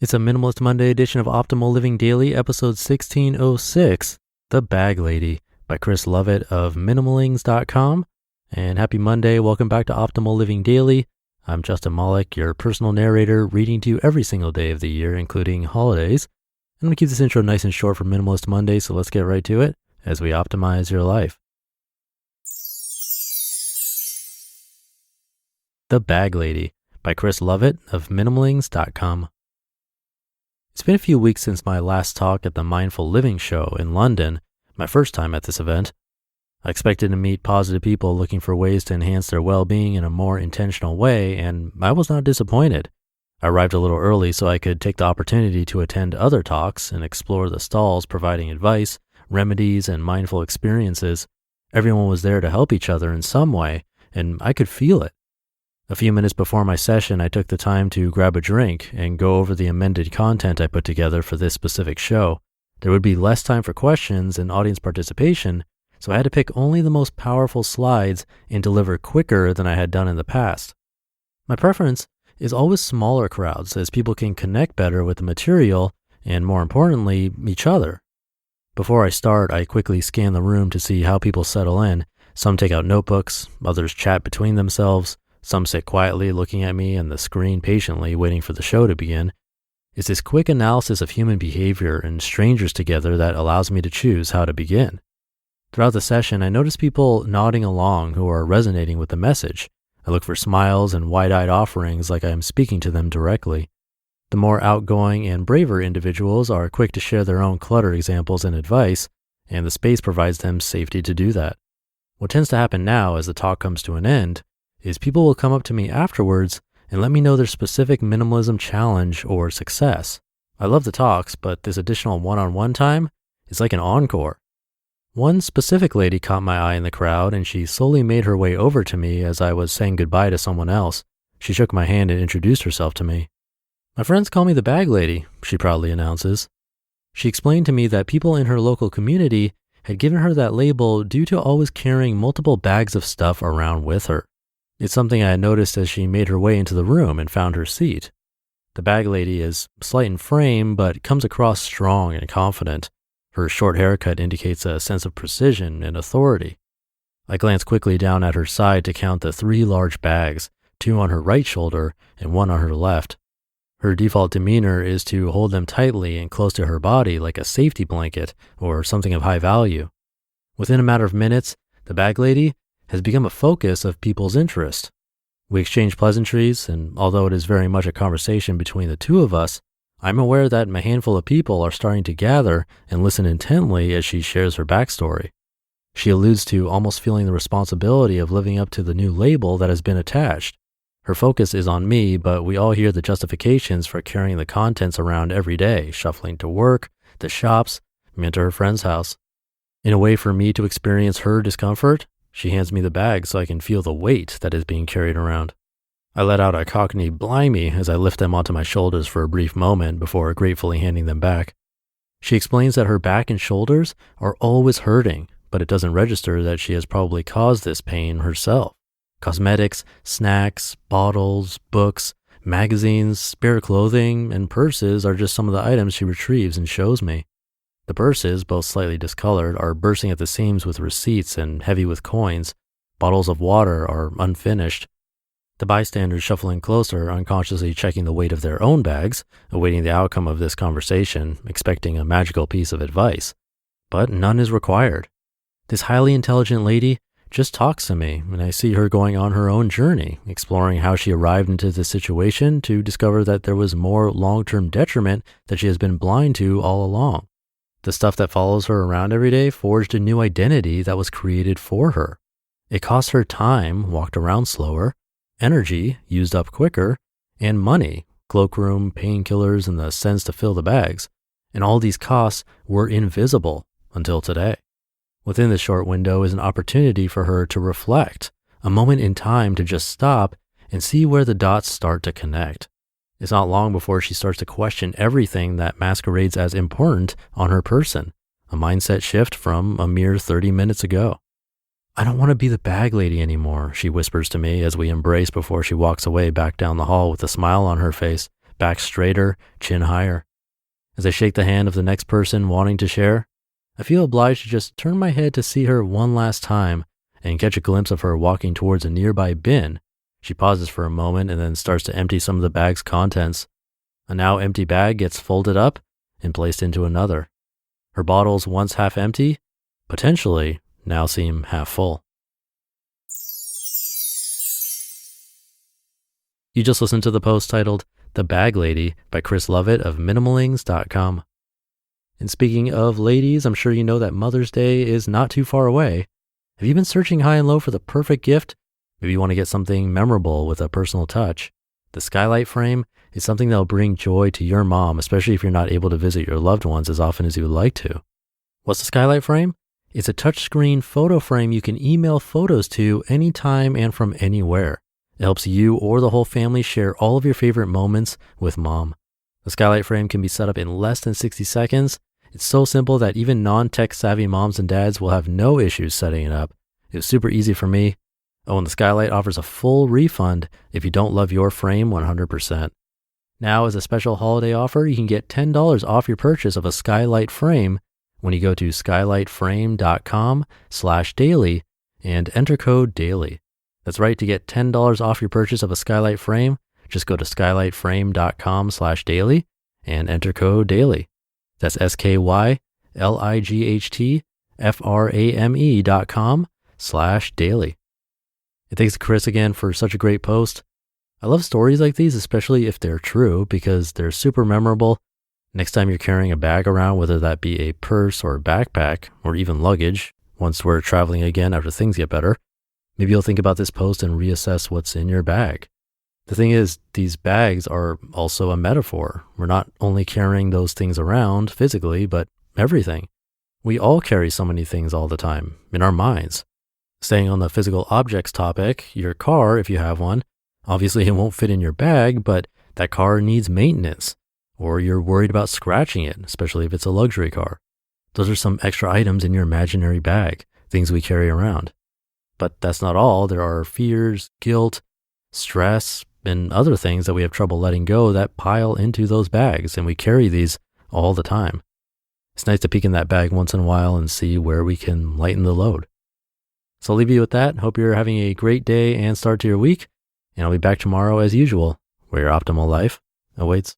It's a Minimalist Monday edition of Optimal Living Daily, episode 1606, The Bag Lady by Lovett of Minimalings.com. And happy Monday. Welcome back to Optimal Living Daily. I'm Justin Malik, your personal narrator, reading to you every single day of the year, including holidays. I'm going to keep this intro nice and short for Minimalist Monday, so let's get right to it as we optimize your life. The Bag Lady by Lovett of Minimalings.com. It's been a few weeks since my last talk at the Mindful Living Show in London, my first time at this event. I expected to meet positive people looking for ways to enhance their well-being in a more intentional way, and I was not disappointed. I arrived a little early so I could take the opportunity to attend other talks and explore the stalls providing advice, remedies, and mindful experiences. Everyone was there to help each other in some way, and I could feel it. A few minutes before my session, I took the time to grab a drink and go over the amended content I put together for this specific show. There would be less time for questions and audience participation, so I had to pick only the most powerful slides and deliver quicker than I had done in the past. My preference is always smaller crowds, as people can connect better with the material and, more importantly, each other. Before I start, I quickly scan the room to see how people settle in. Some take out notebooks, others chat between themselves. Some sit quietly looking at me and the screen patiently waiting for the show to begin. It's this quick analysis of human behavior and strangers together that allows me to choose how to begin. Throughout the session, I notice people nodding along who are resonating with the message. I look for smiles and wide-eyed offerings like I am speaking to them directly. The more outgoing and braver individuals are quick to share their own clutter examples and advice, and the space provides them safety to do that. What tends to happen now as the talk comes to an end is people will come up to me afterwards and let me know their specific minimalism challenge or success. I love the talks, but this additional one-on-one time is like an encore. One specific lady caught my eye in the crowd, and she slowly made her way over to me as I was saying goodbye to someone else. She shook my hand and introduced herself to me. "My friends call me the Bag Lady," she proudly announces. She explained to me that people in her local community had given her that label due to always carrying multiple bags of stuff around with her. It's something I had noticed as she made her way into the room and found her seat. The Bag Lady is slight in frame, but comes across strong and confident. Her short haircut indicates a sense of precision and authority. I glance quickly down at her side to count the 3 large bags, 2 on her right shoulder and 1 on her left. Her default demeanor is to hold them tightly and close to her body like a safety blanket or something of high value. Within a matter of minutes, the Bag Lady has become a focus of people's interest. We exchange pleasantries, and although it is very much a conversation between the two of us, I'm aware that a handful of people are starting to gather and listen intently as she shares her backstory. She alludes to almost feeling the responsibility of living up to the new label that has been attached. Her focus is on me, but we all hear the justifications for carrying the contents around every day, shuffling to work, the shops, and to her friend's house. In a way for me to experience her discomfort, she hands me the bag so I can feel the weight that is being carried around. I let out a Cockney blimey as I lift them onto my shoulders for a brief moment before gratefully handing them back. She explains that her back and shoulders are always hurting, but it doesn't register that she has probably caused this pain herself. Cosmetics, snacks, bottles, books, magazines, spare clothing, and purses are just some of the items she retrieves and shows me. The purses, both slightly discolored, are bursting at the seams with receipts and heavy with coins. Bottles of water are unfinished. The bystanders shuffling closer, unconsciously checking the weight of their own bags, awaiting the outcome of this conversation, expecting a magical piece of advice. But none is required. This highly intelligent lady just talks to me, and I see her going on her own journey, exploring how she arrived into this situation to discover that there was more long-term detriment that she has been blind to all along. The stuff that follows her around every day forged a new identity that was created for her. It cost her time, walked around slower, energy, used up quicker, and money, cloakroom, painkillers, and the sense to fill the bags. And all these costs were invisible until today. Within this short window is an opportunity for her to reflect, a moment in time to just stop and see where the dots start to connect. It's not long before she starts to question everything that masquerades as important on her person, a mindset shift from a mere 30 minutes ago. "I don't want to be the Bag Lady anymore," she whispers to me as we embrace before she walks away back down the hall with a smile on her face, back straighter, chin higher. As I shake the hand of the next person wanting to share, I feel obliged to just turn my head to see her one last time and catch a glimpse of her walking towards a nearby bin. She pauses for a moment and then starts to empty some of the bag's contents. A now empty bag gets folded up and placed into another. Her bottles, once half empty, potentially now seem half full. You just listened to the post titled The Bag Lady by Chris Lovett of Minimalings.com. And speaking of ladies, I'm sure you know that Mother's Day is not too far away. Have you been searching high and low for the perfect gift? Maybe you want to get something memorable with a personal touch. The skylight frame is something that will bring joy to your mom, especially if you're not able to visit your loved ones as often as you would like to. What's the skylight frame? It's a touchscreen photo frame you can email photos to anytime and from anywhere. It helps you or the whole family share all of your favorite moments with mom. The skylight frame can be set up in less than 60 seconds. It's so simple that even non-tech savvy moms and dads will have no issues setting it up. It was super easy for me. Oh, and the skylight offers a full refund if you don't love your frame 100%. Now, as a special holiday offer, you can get $10 off your purchase of a skylight frame when you go to skylightframe.com/daily and enter code DAILY. That's right, to get $10 off your purchase of a skylight frame, just go to skylightframe.com/daily and enter code DAILY. That's skylightframe.com/daily. And thanks to Chris again for such a great post. I love stories like these, especially if they're true, because they're super memorable. Next time you're carrying a bag around, whether that be a purse or a backpack or even luggage, once we're traveling again after things get better, maybe you'll think about this post and reassess what's in your bag. The thing is, these bags are also a metaphor. We're not only carrying those things around physically, but everything. We all carry so many things all the time in our minds. Staying on the physical objects topic, your car, if you have one, obviously it won't fit in your bag, but that car needs maintenance, or you're worried about scratching it, especially if it's a luxury car. Those are some extra items in your imaginary bag, things we carry around. But that's not all. There are fears, guilt, stress, and other things that we have trouble letting go that pile into those bags, and we carry these all the time. It's nice to peek in that bag once in a while and see where we can lighten the load. So I'll leave you with that. Hope you're having a great day and start to your week. And I'll be back tomorrow as usual, where your optimal life awaits.